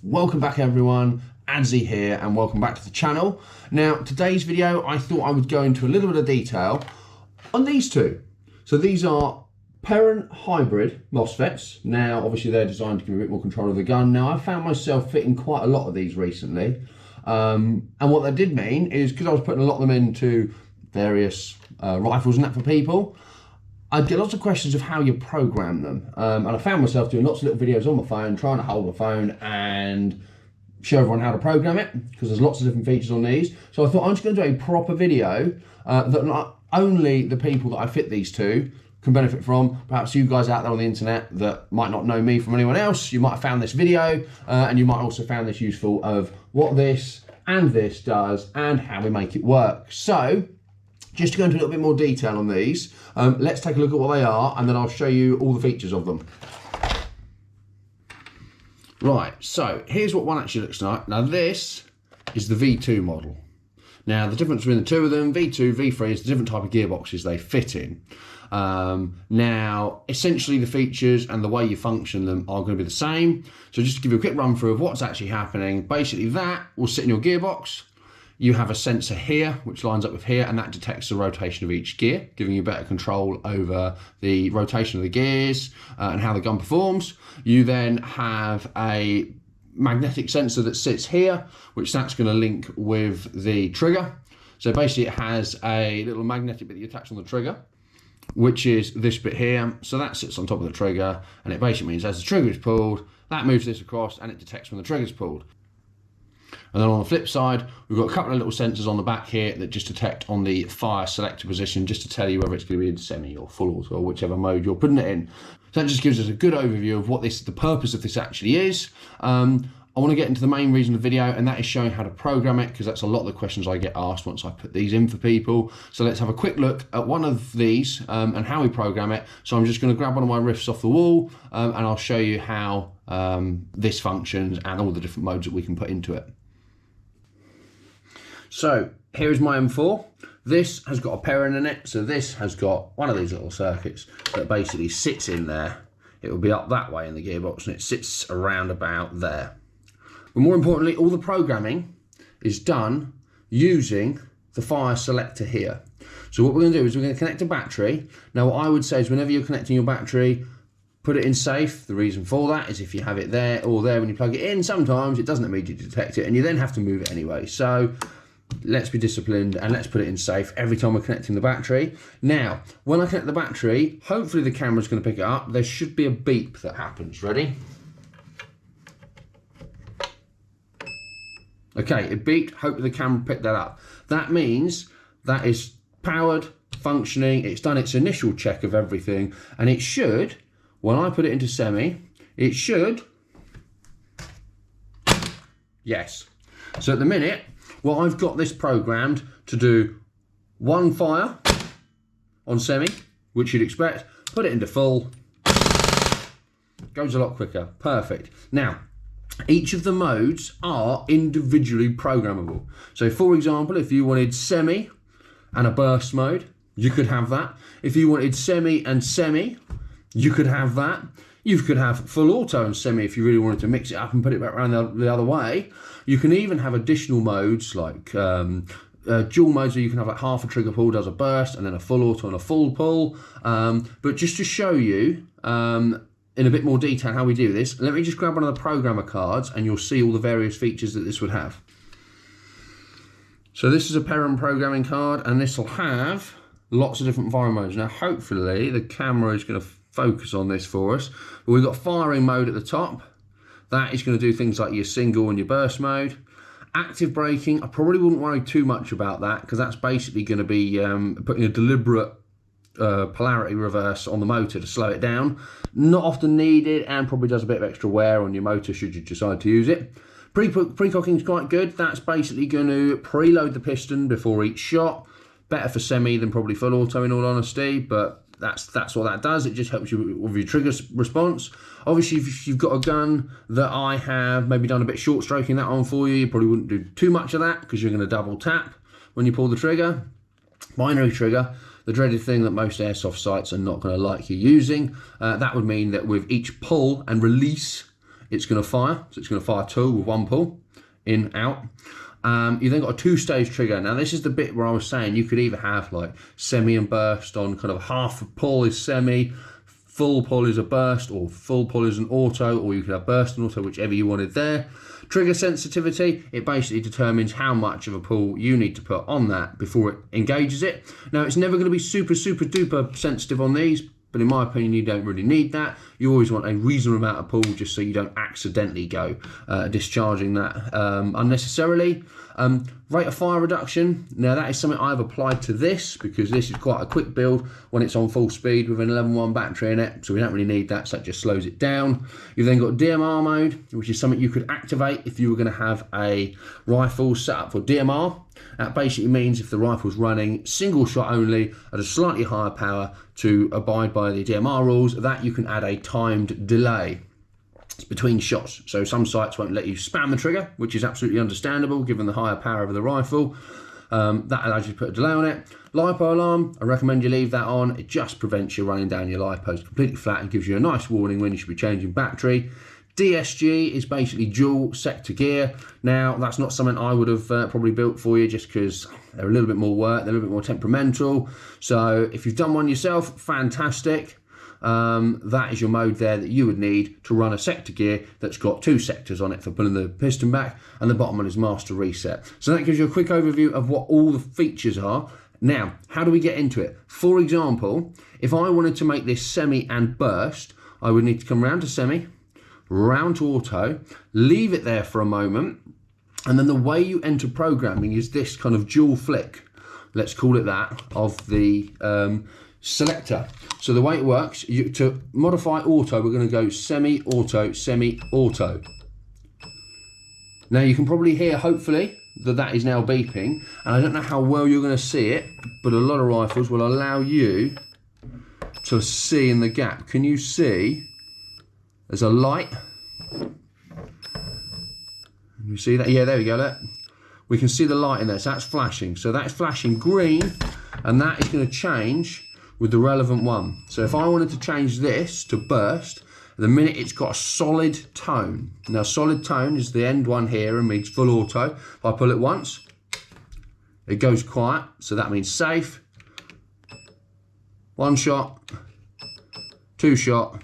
Welcome back everyone, Adzi here and welcome back to the channel. Now today's video I thought I would go into a little bit of detail on these two. So these are Perun hybrid Mosfets. Now obviously they're designed to give a bit more control of the gun. Now I found myself fitting quite a lot of these recently and what that did mean is because I was putting a lot of them into various rifles and that for people, I'd get lots of questions of how you program them. And I found myself doing lots of little videos on my phone, trying to hold my phone and show everyone how to program it, because there's lots of different features on these. So I thought I'm just going to do a proper video that not only the people that I fit these to can benefit from, perhaps you guys out there on the internet that might not know me from anyone else, you might have found this video and you might also found this useful of what this and this does and how we make it work. So, just to go into a little bit more detail on these, let's take a look at what they are and then I'll show you all the features of them. Right, so here's what one actually looks like. Now this is the V2 model. Now the difference between the two of them, V2, V3, is the different type of gearboxes they fit in. Now, essentially the features and the way you function them are going to be the same. So just to give you a quick run through of what's actually happening, basically that will sit in your gearbox. You have a sensor here, which lines up with here, and that detects the rotation of each gear, giving you better control over the rotation of the gears and how the gun performs. You then have a magnetic sensor that sits here, which that's going to link with the trigger. So basically it has a little magnetic bit that you attach on the trigger, which is this bit here. So that sits on top of the trigger, and it basically means as the trigger is pulled, that moves this across and it detects when the trigger is pulled. And then on the flip side, we've got a couple of little sensors on the back here that just detect on the fire selector position, just to tell you whether it's going to be in semi or full auto or whichever mode you're putting it in. So that just gives us a good overview of what the purpose of this actually is. I want to get into the main reason of the video, and that is showing how to program it, because that's a lot of the questions I get asked once I put these in for people. So let's have a quick look at one of these and how we program it. So I'm just going to grab one of my riffs off the wall and I'll show you how this functions and all the different modes that we can put into it. So here is my M4. This has got a Perun in it. So this has got one of these little circuits that basically sits in there. It will be up that way in the gearbox and it sits around about there. But more importantly, all the programming is done using the fire selector here. So what we're going to do is we're going to connect a battery. Now what I would say is whenever you're connecting your battery, put it in safe. The reason for that is if you have it there or there when you plug it in, sometimes it doesn't immediately detect it and you then have to move it anyway. So let's be disciplined and let's put it in safe every time we're connecting the battery. Now, when I connect the battery, hopefully the camera's going to pick it up. There should be a beep that happens. Ready? Okay, it beeped. Hopefully the camera picked that up. That means that is powered, functioning. It's done its initial check of everything, and it should, when I put it into semi, it should, yes. So at the minute, well, I've got this programmed to do one fire on semi, which you'd expect, put it into full, goes a lot quicker, perfect. Now, each of the modes are individually programmable. So for example, if you wanted semi and a burst mode, you could have that. If you wanted semi and semi, you could have that. You could have full auto and semi if you really wanted to mix it up and put it back around the other way. You can even have additional modes like dual modes where you can have like half a trigger pull does a burst and then a full auto and a full pull. But just to show you in a bit more detail how we do this, let me just grab one of the programmer cards and you'll see all the various features that this would have. So this is a Perun programming card and this will have lots of different fire modes. Now hopefully the camera is going to focus on this for us. But we've got firing mode at the top. That is going to do things like your single and your burst mode. Active braking, I probably wouldn't worry too much about that because that's basically going to be putting a deliberate polarity reverse on the motor to slow it down. Not often needed and probably does a bit of extra wear on your motor should you decide to use it. Pre-cocking is quite good. That's basically going to preload the piston before each shot. Better for semi than probably full auto in all honesty, but that's what that does. It just helps you with your trigger response. Obviously, if you've got a gun that I have maybe done a bit short stroking that on for you, you probably wouldn't do too much of that because you're going to double tap when you pull the trigger. Binary trigger, the dreaded thing that most airsoft sites are not going to like you using. That would mean that with each pull and release, it's going to fire. So it's going to fire 2 with 1 pull, in, out. You then got a 2-stage trigger. Now this is the bit where I was saying you could either have like semi and burst on kind of half a pull is semi, full pull is a burst, or full pull is an auto, or you could have burst and auto, whichever you wanted there. Trigger sensitivity, it basically determines how much of a pull you need to put on that before it engages it. Now it's never going to be super duper sensitive on these, but in my opinion you don't really need that. You always want a reasonable amount of pull just so you don't accidentally go discharging that unnecessarily. Rate of fire reduction, now that is something I've applied to this because this is quite a quick build when it's on full speed with an 11.1 battery in it, so we don't really need that, so that just slows it down. You've then got DMR mode, which is something you could activate if you were going to have a rifle set up for DMR. That basically means if the rifle's running single shot only at a slightly higher power to abide by the DMR rules, that you can add a timed delay between shots. So some sites won't let you spam the trigger, which is absolutely understandable given the higher power of the rifle. That allows you to put a delay on it. LiPo alarm, I recommend you leave that on. It just prevents you running down your LiPos completely flat and gives you a nice warning when you should be changing battery. DSG is basically dual sector gear. Now that's not something I would have probably built for you just because they're a little bit more work, they're a little bit more temperamental. So if you've done one yourself, fantastic. That is your mode there that you would need to run a sector gear that's got 2 sectors on it for pulling the piston back, and the bottom one is master reset. So that gives you a quick overview of what all the features are. Now, how do we get into it? For example, if I wanted to make this semi and burst, I would need to come round to semi, round to auto, leave it there for a moment, and then the way you enter programming is this kind of dual flick, let's call it that, of the selector. So the way it works, to modify auto, we're going to go semi-auto, semi-auto. Now you can probably hear, hopefully, that is now beeping, and I don't know how well you're going to see it, but a lot of rifles will allow you to see in the gap. Can you see there's a light? You see that? Yeah, there we go, look. We can see the light in there, so that's flashing. So that's flashing green, and that is going to change with the relevant one. So if I wanted to change this to burst, the minute it's got a solid tone. Now solid tone is the end one here and means full auto. If I pull it once, it goes quiet, so that means safe. 1 shot, 2 shot,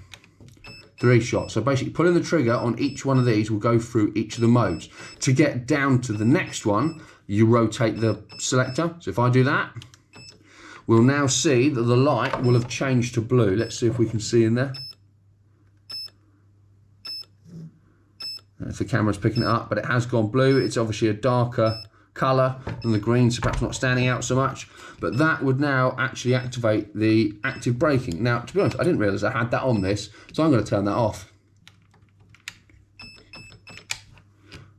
3 shots. So basically pulling the trigger on each one of these will go through each of the modes. To get down to the next one, you rotate the selector. So if I do that, we'll now see that the light will have changed to blue. Let's see if we can see in there. If the camera's picking it up, but it has gone blue. It's obviously a darker colour than the green, so perhaps not standing out so much. But that would now actually activate the active braking. Now, to be honest, I didn't realise I had that on this, so I'm going to turn that off.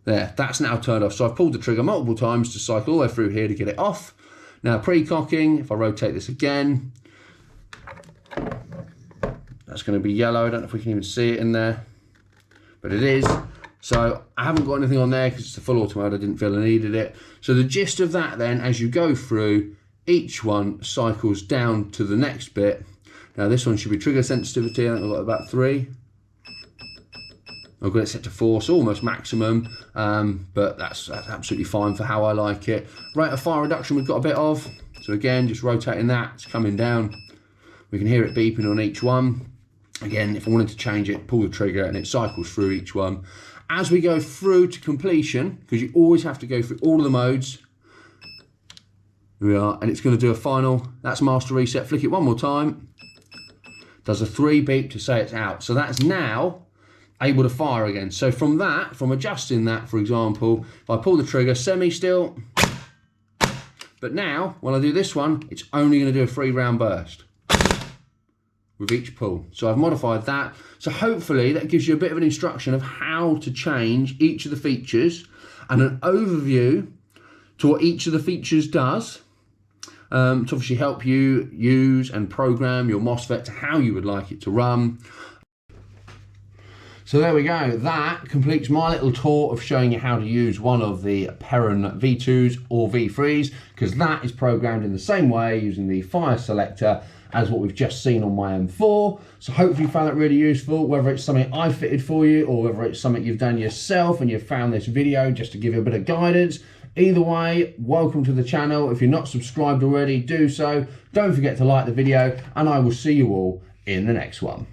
There, that's now turned off. So I've pulled the trigger multiple times to cycle all the way through here to get it off. Now pre-cocking, if I rotate this again, that's going to be yellow. I don't know if we can even see it in there, but it is. So I haven't got anything on there because it's the full auto mode. I didn't feel I needed it. So the gist of that then, as you go through, each one cycles down to the next bit. Now this one should be trigger sensitivity. I think I've got about 3. I've got it set to 4, so almost maximum, but that's absolutely fine for how I like it. Rate of fire reduction we've got a bit of, so again, just rotating that, it's coming down. We can hear it beeping on each one. Again, if I wanted to change it, pull the trigger and it cycles through each one. As we go through to completion, because you always have to go through all of the modes, here we are, and it's going to do a final, that's master reset, flick it one more time, does a 3 beep to say it's out. So that's now able to fire again. So from that, from adjusting that, for example, if I pull the trigger, semi still, but now when I do this one, it's only going to do a 3-round burst with each pull. So I've modified that. So hopefully that gives you a bit of an instruction of how to change each of the features and an overview to what each of the features does, to obviously help you use and program your MOSFET to how you would like it to run. So there we go, that completes my little tour of showing you how to use one of the Perun V2s or V3s, because that is programmed in the same way using the fire selector as what we've just seen on my M4. So hopefully you found that really useful, whether it's something I fitted for you or whether it's something you've done yourself and you've found this video just to give you a bit of guidance. Either way, welcome to the channel. If you're not subscribed already, do so. Don't forget to like the video, and I will see you all in the next one.